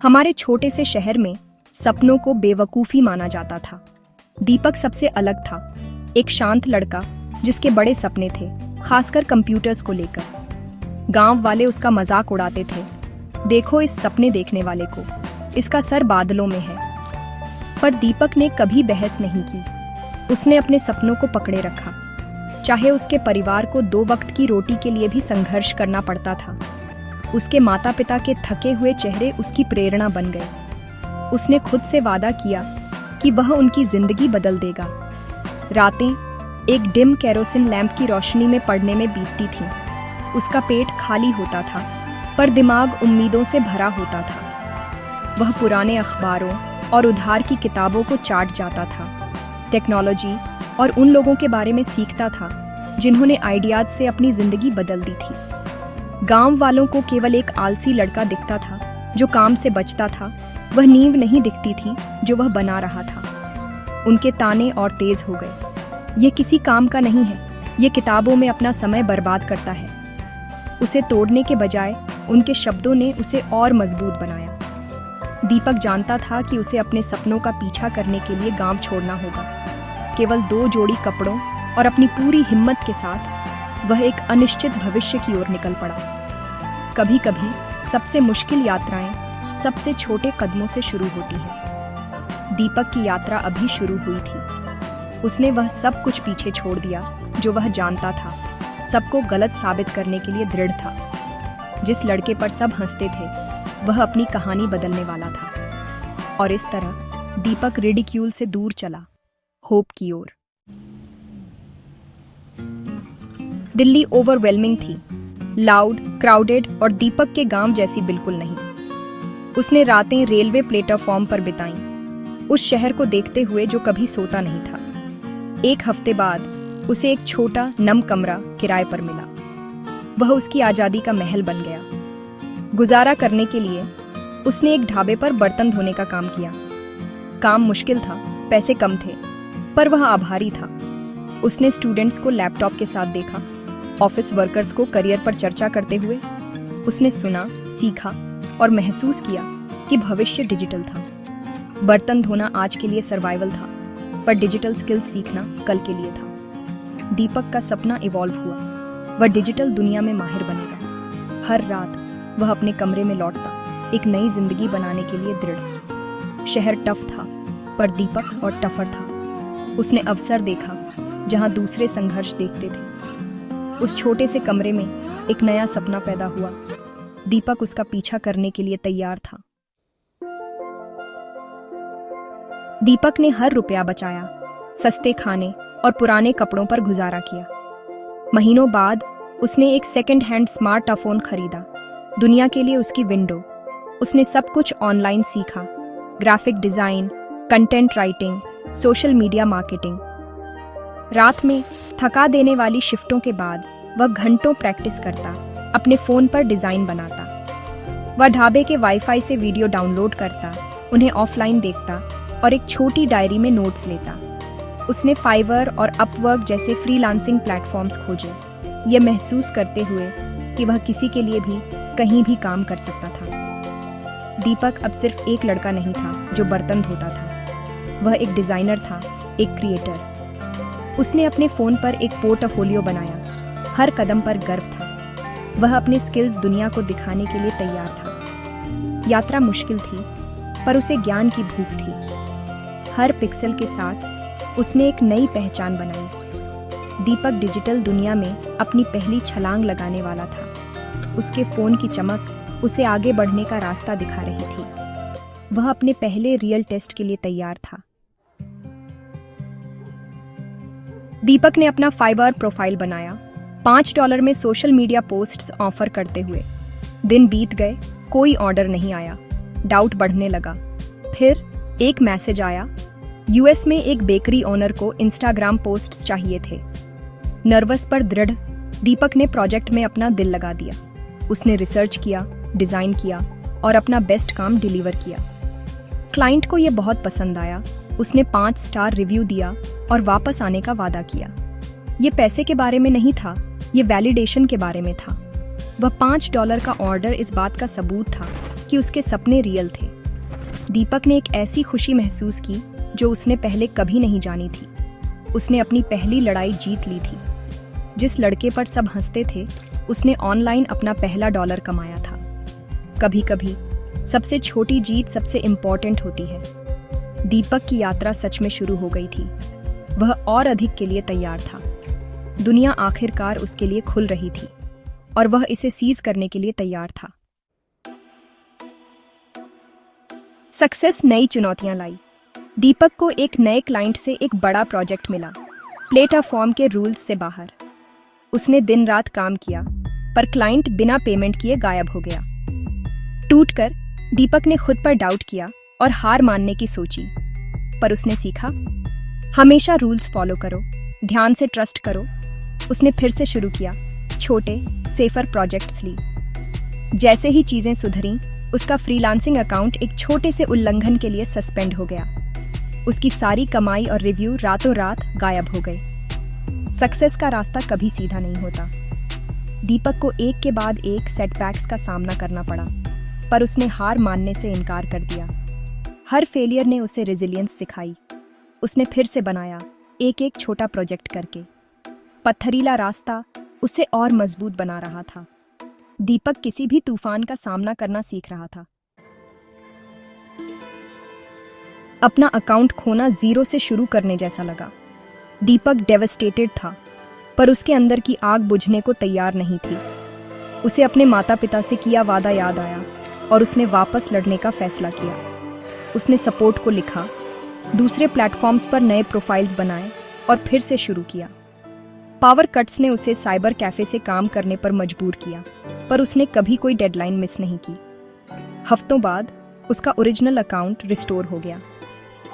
हमारे छोटे से शहर में सपनों को बेवकूफ़ी माना जाता था। दीपक सबसे अलग था, एक शांत लड़का जिसके बड़े सपने थे, खासकर कंप्यूटर्स को लेकर। गांव वाले उसका मजाक उड़ाते थे, देखो इस सपने देखने वाले को, इसका सर बादलों में है। पर दीपक ने कभी बहस नहीं की। उसने अपने सपनों को पकड़े रखा, चाहे उसके परिवार को 2 वक्त की रोटी के लिए भी संघर्ष करना पड़ता था। उसके माता पिता के थके हुए चेहरे उसकी प्रेरणा बन गए। उसने खुद से वादा किया कि वह उनकी जिंदगी बदल देगा। रातें एक डिम केरोसिन लैंप की रोशनी में पढ़ने में बीतती थीं। उसका पेट खाली होता था, पर दिमाग उम्मीदों से भरा होता था। वह पुराने अखबारों और उधार की किताबों को चाट जाता था, टेक्नोलॉजी और उन लोगों के बारे में सीखता था जिन्होंने आइडियाज से अपनी जिंदगी बदल दी थी। गांव वालों को केवल एक आलसी लड़का दिखता था जो काम से बचता था। वह नींव नहीं दिखती थी जो वह बना रहा था। उनके ताने और तेज हो गए, यह किसी काम का नहीं है, यह किताबों में अपना समय बर्बाद करता है। उसे तोड़ने के बजाय उनके शब्दों ने उसे और मजबूत बनाया। दीपक जानता था कि उसे अपने सपनों का पीछा करने के लिए गांव छोड़ना होगा। केवल 2 जोड़ी कपड़ों और अपनी पूरी हिम्मत के साथ वह एक अनिश्चित भविष्य की ओर निकल पड़ा। कभी कभी सबसे मुश्किल यात्राएं सबसे छोटे कदमों से शुरू होती हैं। दीपक की यात्रा अभी शुरू हुई थी। उसने वह सब कुछ पीछे छोड़ दिया जो वह जानता था, सबको गलत साबित करने के लिए दृढ़ था। जिस लड़के पर सब हंसते थे, वह अपनी कहानी बदलने वाला था। और इस तरह दीपक रिडिक्यूल से दूर चला, होप की ओर। दिल्ली ओवरवेलमिंग थी, लाउड, क्राउडेड और दीपक के गांव जैसी बिल्कुल नहीं। उसने रातें रेलवे प्लेटफॉर्म पर बिताईं, उस शहर को देखते हुए जो कभी सोता नहीं था। 1 हफ्ते बाद उसे एक छोटा नम कमरा किराए पर मिला। वह उसकी आज़ादी का महल बन गया। गुजारा करने के लिए उसने एक ढाबे पर बर्तन धोने का काम किया। काम मुश्किल था, पैसे कम थे, पर वह आभारी था। उसने स्टूडेंट्स को लैपटॉप के साथ देखा, ऑफिस वर्कर्स को करियर पर चर्चा करते हुए। उसने सुना, सीखा और महसूस किया कि भविष्य डिजिटल था। बर्तन धोना आज के लिए सर्वाइवल था, पर डिजिटल स्किल्स सीखना कल के लिए था। दीपक का सपना इवॉल्व हुआ, वह डिजिटल दुनिया में माहिर बनेगा। हर रात वह अपने कमरे में लौटता, एक नई जिंदगी बनाने के लिए दृढ़। शहर टफ था, पर दीपक और टफर था। उसने अवसर देखा जहां दूसरे संघर्ष देखते थे। उस छोटे से कमरे में एक नया सपना पैदा हुआ। दीपक उसका पीछा करने के लिए तैयार था। दीपक ने हर रुपया बचाया, सस्ते खाने और पुराने कपड़ों पर गुजारा किया। महीनों बाद उसने एक सेकंड हैंड स्मार्टफोन खरीदा, दुनिया के लिए उसकी विंडो। उसने सब कुछ ऑनलाइन सीखा, graphic design, content writing, social media marketing. रात में थका देने वाली शिफ्टों के बाद वह घंटों प्रैक्टिस करता, अपने फोन पर डिजाइन बनाता। वह ढाबे के वाईफाई से वीडियो डाउनलोड करता, उन्हें ऑफलाइन देखता और एक छोटी डायरी में नोट्स लेता। उसने फाइवर और अपवर्क जैसे फ्रीलांसिंग प्लेटफॉर्म्स खोजे, यह महसूस करते हुए कि वह किसी के लिए भी कहीं भी काम कर सकता था। दीपक अब सिर्फ एक लड़का नहीं था जो बर्तन धोता था, वह एक डिजाइनर था, एक क्रिएटर। उसने अपने फोन पर एक पोर्टफोलियो बनाया, हर कदम पर गर्व था। वह अपने स्किल्स दुनिया को दिखाने के लिए तैयार था। यात्रा मुश्किल थी, पर उसे ज्ञान की भूख थी। हर पिक्सल के साथ उसने एक नई पहचान बनाई। दीपक डिजिटल दुनिया में अपनी पहली छलांग लगाने वाला था। उसके फोन की चमक उसे आगे बढ़ने का रास्ता दिखा रही थी। वह अपने पहले रियल टेस्ट के लिए तैयार था। दीपक ने अपना फाइवर प्रोफाइल बनाया, $5 में सोशल मीडिया पोस्ट्स ऑफर करते हुए। दिन बीत गए, कोई ऑर्डर नहीं आया। डाउट बढ़ने लगा। फिर एक मैसेज आया, यूएस में एक बेकरी ओनर को इंस्टाग्राम पोस्ट्स चाहिए थे। नर्वस पर दृढ़, दीपक ने प्रोजेक्ट में अपना दिल लगा दिया। उसने रिसर्च किया, डिजाइन किया और अपना बेस्ट काम डिलीवर किया। क्लाइंट को यह बहुत पसंद आया। उसने 5 स्टार रिव्यू दिया और वापस आने का वादा किया। ये पैसे के बारे में नहीं था, ये वैलिडेशन के बारे में था। वह $5 का ऑर्डर इस बात का सबूत था कि उसके सपने रियल थे। दीपक ने एक ऐसी खुशी महसूस की जो उसने पहले कभी नहीं जानी थी। उसने अपनी पहली लड़ाई जीत ली थी। जिस लड़के पर सब हंसते थे, उसने ऑनलाइन अपना पहला $1 कमाया था। कभी कभी सबसे छोटी जीत सबसे इम्पोर्टेंट होती है। दीपक की यात्रा सच में शुरू हो गई थी। वह और अधिक के लिए तैयार था। दुनिया आखिरकार उसके लिए खुल रही थी और वह इसे सीज करने के लिए तैयार था। सक्सेस नई चुनौतियां लाई। दीपक को एक नए क्लाइंट से एक बड़ा प्रोजेक्ट मिला, प्लेटफॉर्म के रूल्स से बाहर। उसने दिन रात काम किया, पर क्लाइंट बिना पेमेंट किए गायब हो गया। टूटकर दीपक ने खुद पर डाउट किया और हार मानने की सोची, पर उसने सीखा, हमेशा रूल्स फॉलो करो, ध्यान से ट्रस्ट करो। उसने फिर से शुरू किया, छोटे सेफर प्रोजेक्ट्स ली। जैसे ही चीजें सुधरीं, उसका फ्रीलांसिंग अकाउंट एक छोटे से उल्लंघन के लिए सस्पेंड हो गया। उसकी सारी कमाई और रिव्यू रातों रात गायब हो गए। सक्सेस का रास्ता कभी सीधा नहीं होता। दीपक को एक के बाद एक सेटबैक्स का सामना करना पड़ा, पर उसने हार मानने से इनकार कर दिया। हर फेलियर ने उसे रेजिलियंस सिखाई। उसने फिर से बनाया, एक एक छोटा प्रोजेक्ट करके। पत्थरीला रास्ता उसे और मजबूत बना रहा था। दीपक किसी भी तूफान का सामना करना सीख रहा था। अपना अकाउंट खोना जीरो से शुरू करने जैसा लगा। दीपक डेवस्टेटेड था, पर उसके अंदर की आग बुझने को तैयार नहीं थी। उसे अपने माता पिता से किया वादा याद आया और उसने वापस लड़ने का फैसला किया। उसने सपोर्ट को लिखा, दूसरे प्लेटफॉर्म्स पर नए प्रोफाइल्स बनाए और फिर से शुरू किया। पावर कट्स ने उसे साइबर कैफे से काम करने पर मजबूर किया, पर उसने कभी कोई डेडलाइन मिस नहीं की। हफ्तों बाद उसका ओरिजिनल अकाउंट रिस्टोर हो गया।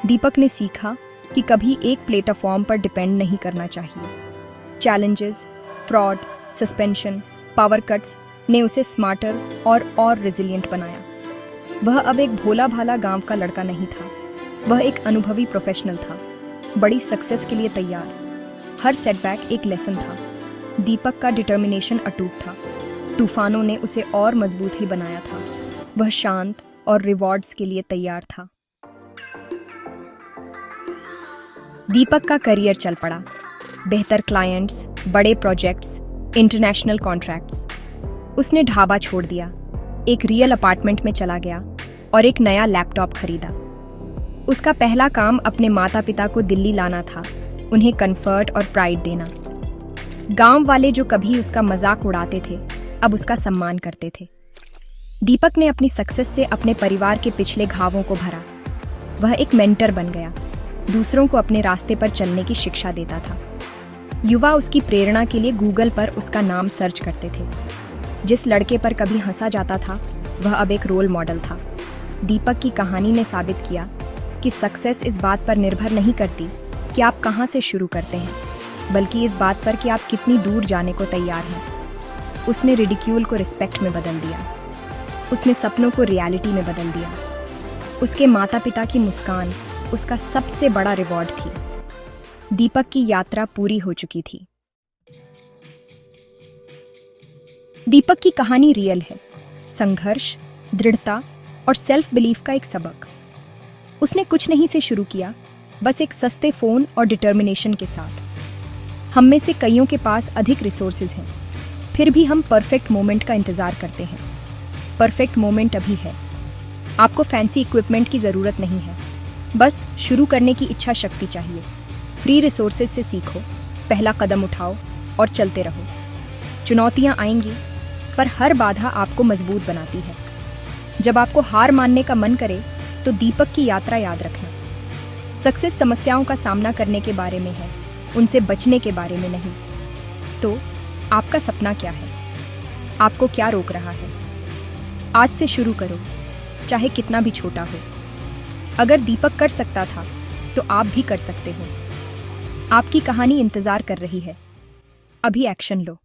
दीपक ने सीखा कि कभी एक प्लेटफॉर्म पर डिपेंड नहीं करना चाहिए। Challenges, fraud, suspension, power cuts ने उसे स्मार्टर और रेजिलिएंट बनाया। वह अब एक भोला भाला गांव का लड़का नहीं था। वह एक अनुभवी प्रोफेशनल था, बड़ी सक्सेस के लिए तैयार। हर सेटबैक एक लेसन था। दीपक का डिटर्मिनेशन अटूट था। तूफानों ने उसे और मजबूत ही बनाया था। वह शांत और रिवॉर्ड्स के लिए तैयार था। दीपक का करियर चल पड़ा। बेहतर क्लाइंट्स, बड़े प्रोजेक्ट्स, इंटरनेशनल कॉन्ट्रैक्ट्स। उसने ढाबा छोड़ दिया, एक रियल अपार्टमेंट में चला गया और एक नया लैपटॉप खरीदा। उसका पहला काम अपने माता पिता को दिल्ली लाना था, उन्हें कंफर्ट और प्राइड देना। गांव वाले जो कभी उसका मजाक उड़ाते थे, अब उसका सम्मान करते थे। दीपक ने अपनी सक्सेस से अपने परिवार के पिछले घावों को भरा। वह एक मेंटर बन गया, दूसरों को अपने रास्ते पर चलने की शिक्षा देता था। युवा उसकी प्रेरणा के लिए गूगल पर उसका नाम सर्च करते थे। जिस लड़के पर कभी हंसा जाता था, वह अब एक रोल मॉडल था। दीपक की कहानी ने साबित किया कि सक्सेस इस बात पर निर्भर नहीं करती कि आप कहां से शुरू करते हैं, बल्कि इस बात पर कि आप कितनी दूर जाने को तैयार हैं। उसने रिडिक्यूल को रिस्पेक्ट में बदल दिया। उसने सपनों को रियलिटी में बदल दिया। उसके माता पिता की मुस्कान उसका सबसे बड़ा रिवॉर्ड थी। दीपक की यात्रा पूरी हो चुकी थी। दीपक की कहानी रियल है। संघर्ष, दृढ़ता और सेल्फ बिलीफ का एक सबक। उसने कुछ नहीं से शुरू किया, बस एक सस्ते फोन और डिटर्मिनेशन के साथ। हम में से कईयों के पास अधिक रिसोर्सेज हैं, फिर भी हम परफेक्ट मोमेंट का इंतजार करते हैं। परफेक्ट मोमेंट अभी है। आपको फैंसी इक्विपमेंट की जरूरत नहीं है, बस शुरू करने की इच्छा शक्ति चाहिए। फ्री रिसोर्सेज से सीखो, पहला कदम उठाओ और चलते रहो। चुनौतियां आएंगी, पर हर बाधा आपको मजबूत बनाती है। जब आपको हार मानने का मन करे, तो दीपक की यात्रा याद रखना। सक्सेस समस्याओं का सामना करने के बारे में है, उनसे बचने के बारे में नहीं। तो आपका सपना क्या है? आपको क्या रोक रहा है? आज से शुरू करो, चाहे कितना भी छोटा हो। अगर दीपक कर सकता था, तो आप भी कर सकते हो। आपकी कहानी इंतजार कर रही है। अभी एक्शन लो।